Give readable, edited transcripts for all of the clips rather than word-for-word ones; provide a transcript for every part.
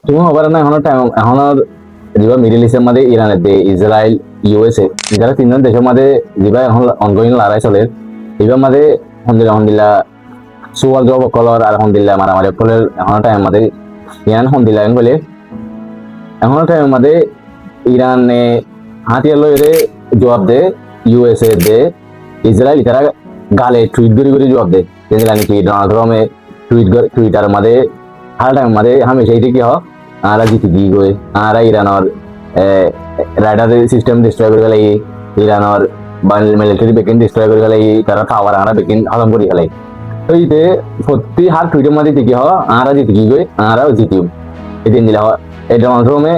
তুমি হবার না এখনো টাইম এখনো যেবা মিডল ইস্টের মধ্যে ইরানের দে ইসরায়েল ইউএসএ যারা তিনজন দেশের মধ্যে যেবা এখন অনগোয়িং লড়াই চলে এবার মধ্যে হন্দিলা সুয়াল জব কলর আর হন্দিল্লা মারামারি ফলের এখনো টাইম মধ্যে ইয়ান হন্দিল্লা বলে এখনো টাইম মধ্যে ইরানে হাতিয়ার লইরে জবাব দে ইউএসএ দে ইসরায়েল তারা গালে টুইট করে জবাব দে যেগুলা নাকি ডোনাল্ড ট্রাম্পে টুইটার মধ্যে হার টাইম মধ্যে হামেশা এটি কি হয় আরা জিতি দি গই আরা ইরানের রাডার সিস্টেম ডিস্ট্রয় করে গেলে ইরানের মিলিটারি বেকিং ডিস্ট্রয় করে গেলে তারা টাওয়ার আরা বেকিং খতম করে গেলে তো ইতে সত্যি হার টুইটের মধ্যে কি হয় আরা জিতি গই আরাও জিতিও এদিন দিলা হয় এই ডোনাল্ড ট্রাম্পে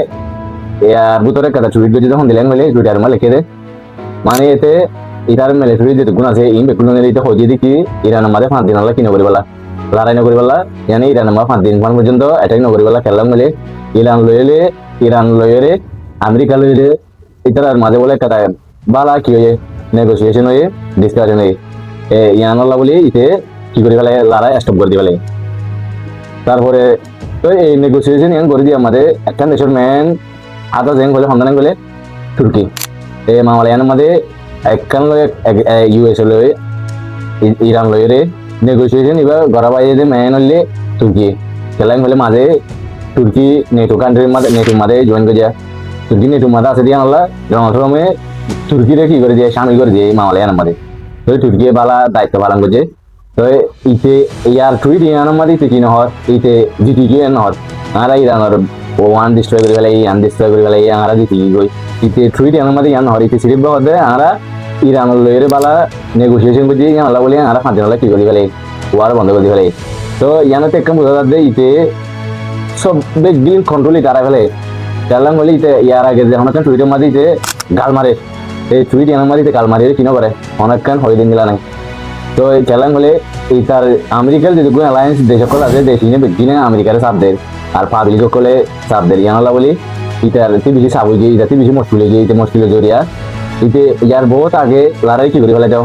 ইয়ার ভিতরে একটা টুইট করে যখন দিলেন বলে টুইটার মধ্যে লিখে দে মানে এতে ইরার মিলিটারি যে গুণ আছে এই বেকুন এতে হয়ে দেখি ইরানের মধ্যে 5 দিন হলো কিনে করে বলা লড়াই নকরি বলা জানি ইরান আমার 5 দিন পর্যন্ত অ্যাটাক নকরি বলা খেললাম মিলে ইরান লইলে আমেরিকা লইলে ইতার মাঝে বলে কথা বালা কি হয়ে নেগোসিয়েশন হয়ে ডিসকাশন হয়ে ইয়ান আল্লাহ বলি ইতে কি করে ফেলে লড়াই স্টপ করে দিবে তারপরে তো এই নেগোসিয়েশন ইয়ান করে দিয়ে আমাদের একটা দেশের মেন আদা জেং বলে সন্ধান বলে তুর্কি এই মামালয়ানের মধ্যে একখান লয়ে ইউএস লয়ে ইরান লইরে নেগোসিয়েশন এবার গড়া বাইরে মেন হলে তুর্কি খেলাম হলে মাঝে তুর্কি নেটো কান্ট্রির মাঝে নেটোর মাঝে জয়েন করে যায় তুর্কি নেটোর মাঝে আছে দিয়ে আনলা ডোনাল্ড ট্রাম্পে তুর্কিরে কি করে দিয়ে সামিল করে দিয়ে মামালয়ানের মধ্যে তো তুর্কি বালা দায়িত্ব পালন করছে তো ইতে ইয়ার টুইট ইয়ানের মধ্যে ইতে কি নহর ইতে জিতি গিয়ে নহর আরা ইরানের ওয়ান ডিস্ট্রয় করে গেলে ইয়ান ডিস্ট্রয় করে গেলে আরা জিতি গই ইতে টুইট ইয়ানের মধ্যে ইয়ান নহর ইতে সিরিপ বাদে আরা ইরানের লইরে বালা নেগোসিয়েশন করছে ইয়ান আল্লাহ বলে আরা 5 দিন হলে কি করে গেলে ওয়ার বন্ধ করে ফেলে তো ইয়ানোতে একটা বোঝা যাচ্ছে ইতে সব বেগিন কন্ট্রোলই তারা ফেলে চালাম বলে ইতে ইয়ার আগে যখন একটা টুইটের মাঝে ইতে গাল মারে এই টুইট ইয়ার মাঝে গাল মারে কিনো করে অনেকক্ষণ হয়ে দিন গেলা নাই তো চালাম বলে এই তার আমেরিকার যেটুকু অ্যালায়েন্স দেশ সকল আছে দেশ নিয়ে বেগিনে আমেরিকার চাপ দেয় আর পাবলিক সকলে চাপ দেয় ইয়ানলা বলি ইটার বেশি চাপ হয়ে যায় ইটাতে বেশি মুশকিল হয়ে যায় ইতে মুশকিলের জরিয়া ইতে ইয়ার বহুত আগে লড়াই কি করে ফেলে যাও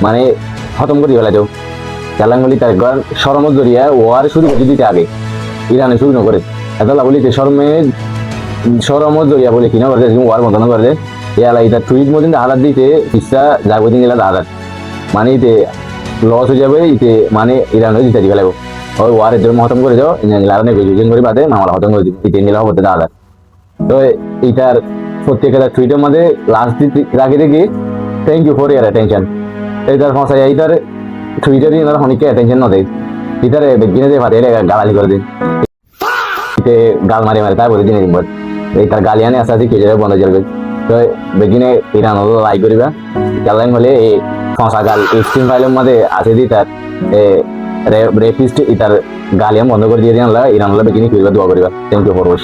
মানে খতম করে ফেলে যাও চালাঙ্গলি তার ঘর শরমত জরিয়া ওয়ার শুরু করে দিতে আগে ইরানে শুরু করে এত বলি শরমত জরিয়া বলে কিনা করে ওয়ার বন্ধ করে ইয়ালা এটা টুইট মধ্যে হালাত দিতে ইচ্ছা যাবো দিন গেলা হালাত মানে ইতে লস হয়ে যাবে ইতে মানে ইরানে জিতে দিবে লাগবে ওই ওয়ারের জন্য খতম করে যাও ইরানে নেগোসিয়েশন করে বাদে মামলা খতম করে দিবে ইতে নিলাম হতে হালাত তো এটার প্রত্যেকটা টুইটের মধ্যে লাস্ট রাখি দেখি thank you for your attention এইটার ফসাই এইটার টুইটারে এনারা অনেকে অ্যাটেনশন না দেয় টুইটারে বেগিনে দিয়ে ফাটিয়ে গালালি করে দিন এতে গাল মারি তাই বলে দিন দিন এই তার গালিয়ানে আসা আছে কেজে বন্ধ চলবে তো বেগিনে ইরান হলো লাই করিবা গালাইন হলে এই ফসা গাল স্ক্রিন ফাইলের মধ্যে আছে দি তার রেপিস্ট ইতার গালিয়ান বন্ধ করে দিয়ে দিন ইরান হলো বেগিনে করিবা দোয়া করিবা থ্যাংক ইউ ফর ওয়াচিং